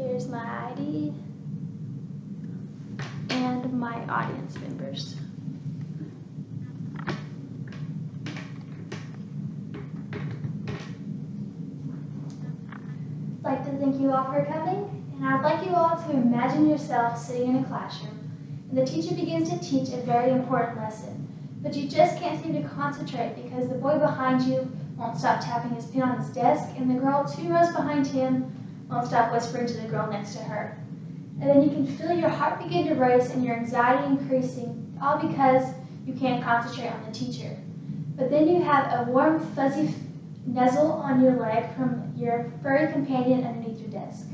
Here's my ID and my audience members. I'd like to thank you all for coming, and I'd like you all to imagine yourself sitting in a classroom, and the teacher begins to teach a very important lesson, but you just can't seem to concentrate because the boy behind you won't stop tapping his pen on his desk, and the girl 2 rows behind him won't stop whispering to the girl next to her. And then you can feel your heart begin to race and your anxiety increasing, all because you can't concentrate on the teacher. But then you have a warm, fuzzy nuzzle on your leg from your furry companion underneath your desk.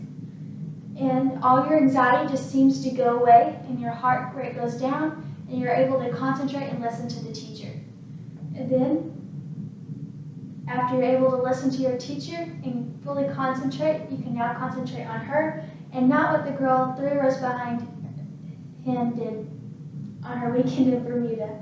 And all your anxiety just seems to go away, and your heart rate goes down, and you're able to concentrate and listen to the teacher. And then, after you're able to listen to your teacher and fully concentrate, you can now concentrate on her and not what the girl 3 rows behind him did on her weekend in Bermuda.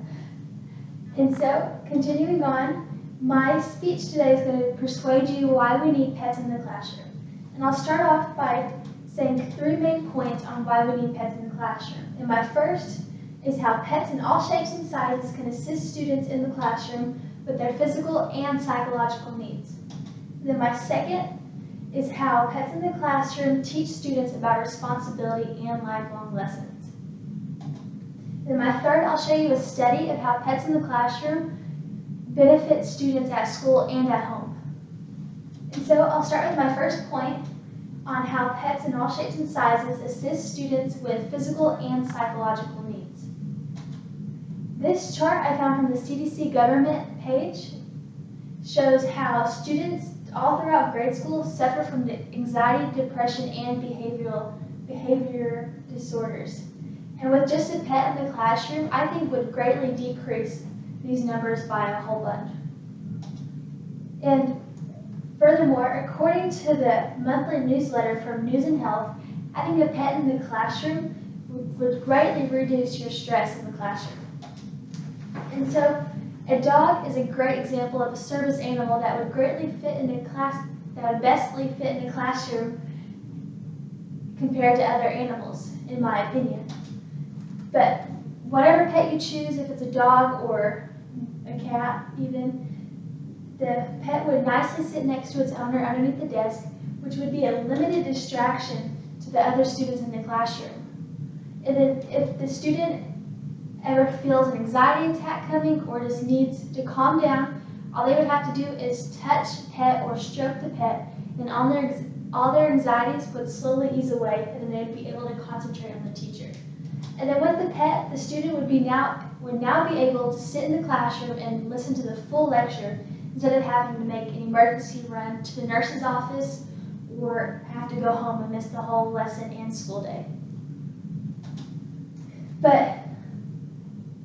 And so, continuing on, my speech today is going to persuade you why we need pets in the classroom. And I'll start off by saying 3 main points on why we need pets in the classroom. And my first is how pets in all shapes and sizes can assist students in the classroom with their physical and psychological needs. And then my second is how pets in the classroom teach students about responsibility and lifelong lessons. And my third, I'll show you a study of how pets in the classroom benefit students at school and at home. And so I'll start with my first point on how pets in all shapes and sizes assist students with physical and psychological needs. This chart I found from the CDC government page shows how students all throughout grade school suffer from anxiety, depression, and behavior disorders. And with just a pet in the classroom, I think would greatly decrease these numbers by a whole bunch. And furthermore, according to the monthly newsletter from News and Health, having a pet in the classroom would greatly reduce your stress in the classroom. And so, a dog is a great example of a service animal that would greatly fit in a class, that would bestly fit in a classroom compared to other animals, in my opinion. But whatever pet you choose, if it's a dog or a cat even, the pet would nicely sit next to its owner underneath the desk, which would be a limited distraction to the other students in the classroom. And then if the student ever feels an anxiety attack coming or just needs to calm down, all they would have to do is touch the pet or stroke the pet, and all their anxieties would slowly ease away, and then they'd be able to concentrate on the teacher. And then with the pet, the student would now be able to sit in the classroom and listen to the full lecture instead of having to make an emergency run to the nurse's office or have to go home and miss the whole lesson and school day. But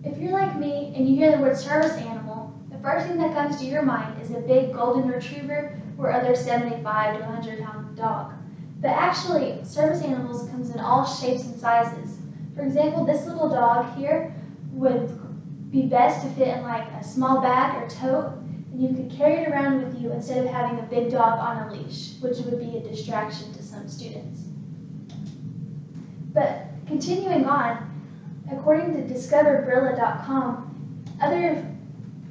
if you're like me and you hear the word service animal, the first thing that comes to your mind is a big golden retriever or other 75 to 100-pound dog. But actually, service animals comes in all shapes and sizes. For example, this little dog here would be best to fit in like a small bag or tote, and you could carry it around with you instead of having a big dog on a leash, which would be a distraction to some students. But continuing on, according to discoverbrilla.com, other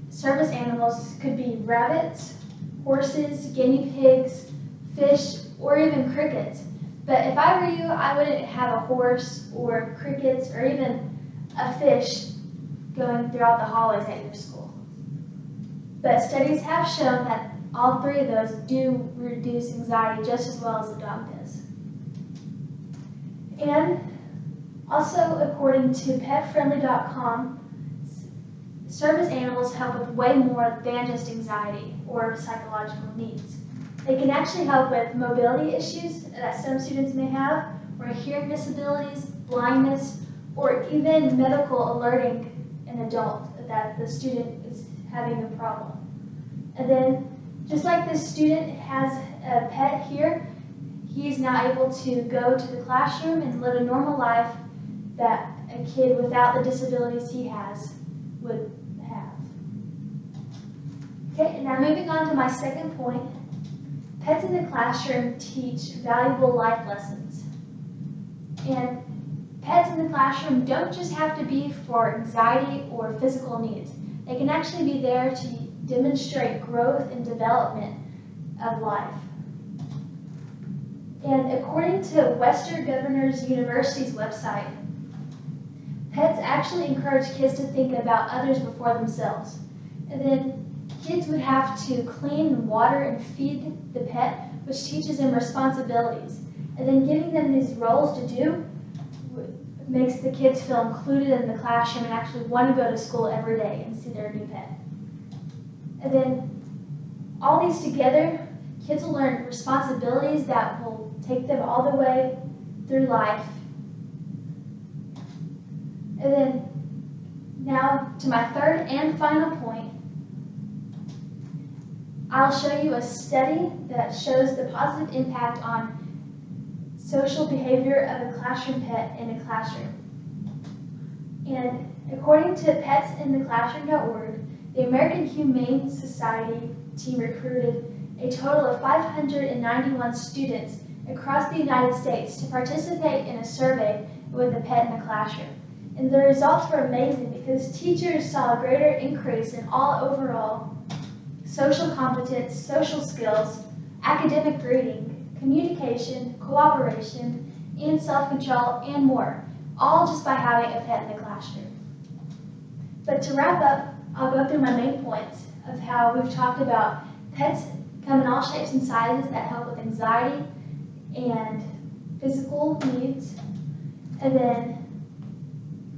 service animals could be rabbits, horses, guinea pigs, fish, or even crickets. But if I were you, I wouldn't have a horse or crickets or even a fish going throughout the hallways at your school. But studies have shown that all 3 of those do reduce anxiety just as well as the dog does. And also, according to petfriendly.com, service animals help with way more than just anxiety or psychological needs. They can actually help with mobility issues that some students may have, or hearing disabilities, blindness, or even medical alerting an adult that the student is having a problem. And then, just like this student has a pet here, he's now able to go to the classroom and live a normal life that a kid without the disabilities he has would have. Okay, and now moving on to my second point, Pets in the classroom teach valuable life lessons. And pets in the classroom don't just have to be for anxiety or physical needs. They can actually be there to demonstrate growth and development of life. And according to Western Governors University's website, pets actually encourage kids to think about others before themselves. And then kids would have to clean and water and feed the pet, which teaches them responsibilities. And then giving them these roles to do makes the kids feel included in the classroom and actually want to go to school every day and see their new pet. And then all these together, kids will learn responsibilities that will take them all the way through life. And then now to my third and final point, I'll show you a study that shows the positive impact on social behavior of a classroom pet in a classroom. And according to petsintheclassroom.org, the American Humane Society team recruited a total of 591 students across the United States to participate in a survey with a pet in the classroom. And the results were amazing because teachers saw a greater increase in all overall social competence, social skills, academic reading, communication, cooperation, and self-control, and more, all just by having a pet in the classroom. But to wrap up, I'll go through my main points of how we've talked about pets come in all shapes and sizes that help with anxiety and physical needs. And then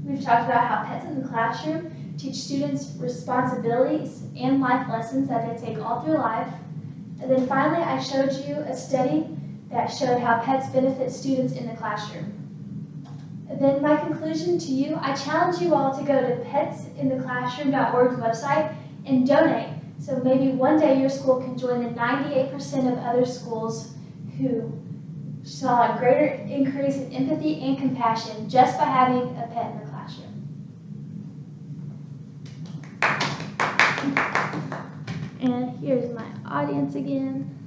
we've talked about how pets in the classroom teach students responsibilities and life lessons that they take all through life. And then finally, I showed you a study that showed how pets benefit students in the classroom. And then my conclusion to you, I challenge you all to go to petsintheclassroom.org's website and donate. So maybe one day your school can join the 98% of other schools who saw a greater increase in empathy and compassion just by having a pet in the classroom. And here's my audience again.